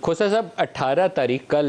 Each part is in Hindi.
खोसा साहब 18 तारीख कल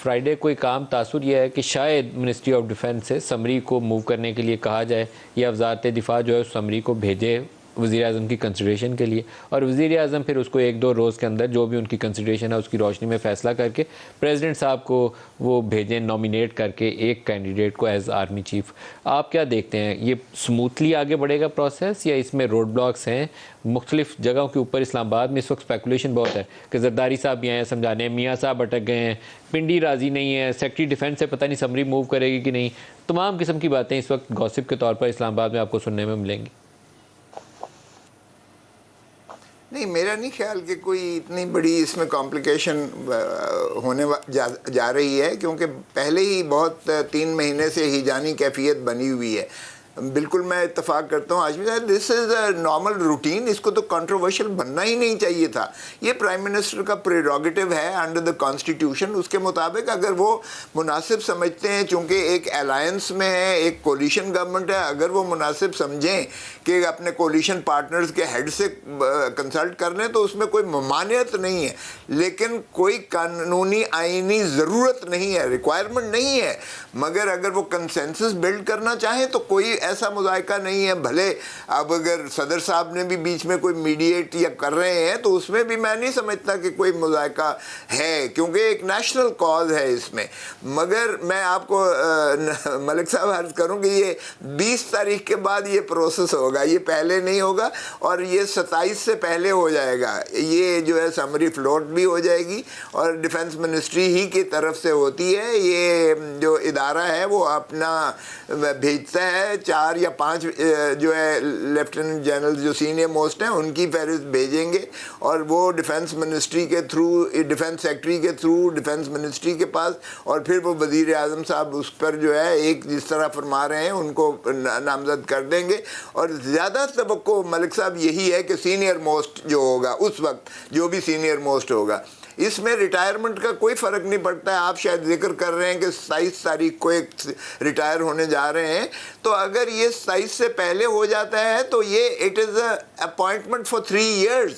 फ्राइडे कोई काम तासुर यह है कि शायद मिनिस्ट्री ऑफ डिफेंस से समरी को मूव करने के लिए कहा जाए या वजारत दिफा जो है उस समरी को भेजे वज़ीर आज़म की कंसिडरेशन के लिए, और वज़ीर आज़म फिर उसको 1-2 रोज़ के अंदर जो भी उनकी कंसिडरेशन है उसकी रोशनी में फ़ैसला करके प्रेसिडेंट साहब को वो भेजें नॉमिनेट करके एक कैंडिडेट को एज आर्मी चीफ। आप क्या देखते हैं, ये स्मूथली आगे बढ़ेगा प्रोसेस या इसमें रोड ब्लॉक्स हैं? मुख्तलिफ जगहों के ऊपर इस्लामाबाद में इस वक्त स्पेकुलेशन बहुत है कि जरदारी साहब भी आए हैं समझाने, मियाँ साहब अटक गए हैं, पिंडी राज़ी नहीं है, सेक्रेटरी डिफेंस से पता नहीं समरी मूव करेगी कि नहीं। तमाम किस्म की बातें इस वक्त गॉसिप के तौर पर इस्लामाबाद में आपको सुनने में मिलेंगी। नहीं, मेरा नहीं ख्याल कि कोई इतनी बड़ी इसमें कॉम्प्लिकेशन होने जा रही है, क्योंकि पहले ही बहुत 3 महीने से हिजानी कैफियत बनी हुई है। बिल्कुल मैं इत्तेफाक करता हूँ आजमी साहब, this is a normal routine, इसको तो कंट्रोवर्शियल बनना ही नहीं चाहिए था। ये प्राइम मिनिस्टर का प्रेरोगेटिव है अंडर द कॉन्स्टिट्यूशन। उसके मुताबिक अगर वो मुनासिब समझते हैं, चूँकि एक अलायंस में है, एक कोलिशन गवर्नमेंट है, अगर वो मुनासिब समझें कि अपने कोलिशन पार्टनर्स के हेड से कंसल्ट कर लें तो उसमें कोई ममानियत नहीं है, लेकिन कोई कानूनी आईनी ज़रूरत नहीं है, रिक्वायरमेंट नहीं है। मगर अगर वो कंसेंसस बिल्ड करना चाहें तो कोई ऐसा मुज़ायका नहीं है। भले अब अगर सदर साहब ने भी बीच में कोई मीडिएट या कर रहे हैं तो उसमें भी मैं नहीं समझता कि कोई मुज़ायका है, क्योंकि एक नेशनल कॉज है इसमें। मगर मैं आपको मलिक साहब अर्ज़ करूँ कि ये 20 तारीख के बाद ये प्रोसेस होगा, ये पहले नहीं होगा, और ये 27 से पहले हो जाएगा। ये जो है समरी फ्लोट भी हो जाएगी और डिफेंस मिनिस्ट्री ही की तरफ से होती है। ये जो इदारा है वो अपना भेजता है, 4 या 5 जो है लेफ्टिनेंट जनरल जो सीनियर मोस्ट हैं उनकी फहरिस्त भेजेंगे और वो डिफेंस मिनिस्ट्री के थ्रू, डिफेंस सेक्रेटरी के थ्रू डिफेंस मिनिस्ट्री के पास, और फिर वो वज़ीर आज़म साहब उस पर जो है एक जिस तरह फरमा रहे हैं उनको नामज़द कर देंगे। और ज़्यादा तवक्को मलिक साहब यही है कि सीनियर मोस्ट जो होगा उस वक्त, जो भी सीनियर मोस्ट होगा, इसमें रिटायरमेंट का कोई फ़र्क नहीं पड़ता है। आप शायद जिक्र कर रहे हैं कि 27 तारीख को एक रिटायर होने जा रहे हैं, तो अगर ये 27 से पहले हो जाता है तो ये it is a appointment for 3 years,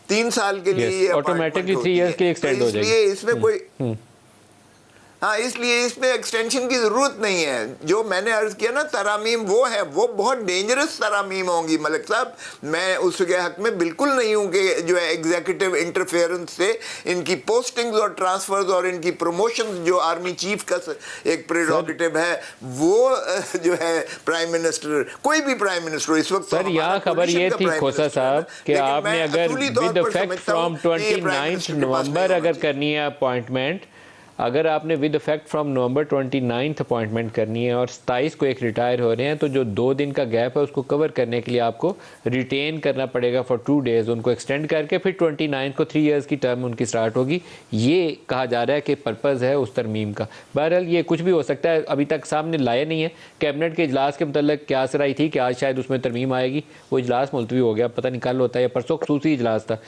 3 साल के लिए ये ऑटोमेटिकली 3 years के एक्सटेंड हो जाएगी। इसलिए इसमें कोई हाँ, इसलिए इसमें एक्सटेंशन की ज़रूरत नहीं है। जो मैंने अर्ज़ किया ना तरामीम वो है, वो बहुत डेंजरस तरामीम होंगी मलिक साहब। मैं उसके हक़ में बिल्कुल नहीं हूँ कि जो है एग्जीक्यूटिव इंटरफेरेंस से इनकी पोस्टिंग्स और ट्रांसफ़र्स और इनकी प्रमोशंस जो आर्मी चीफ का एक प्रेरोगेटिव है वो जो है प्राइम मिनिस्टर, कोई भी प्राइम मिनिस्टर इस वक्त। सर यहाँ खबर ये थी खोसा साहब कि आपने अगर विद इफेक्ट फ्रॉम 29 नवंबर अगर करनी है अपॉइंटमेंट, अगर आपने with effect from November 29 appointment करनी है और 27 को एक रिटायर हो रहे हैं, तो जो 2 दिन का गैप है उसको कवर करने के लिए आपको रिटेन करना पड़ेगा फॉर 2 days, उनको एक्सटेंड करके फिर 29 को 3 years की टर्म उनकी स्टार्ट होगी। ये कहा जा रहा है कि पर्पज़ है उस तरमीम का। बहरहाल ये कुछ भी हो सकता है, अभी तक सामने लाया नहीं है। कैबिनेट के इजलास के मतलब क्या सराई थी कि आज शायद उसमें तरमीम आएगी, वो इजलास मुलतवी हो गया, पता नहीं कल होता है या परसों खसूसी इजलास था।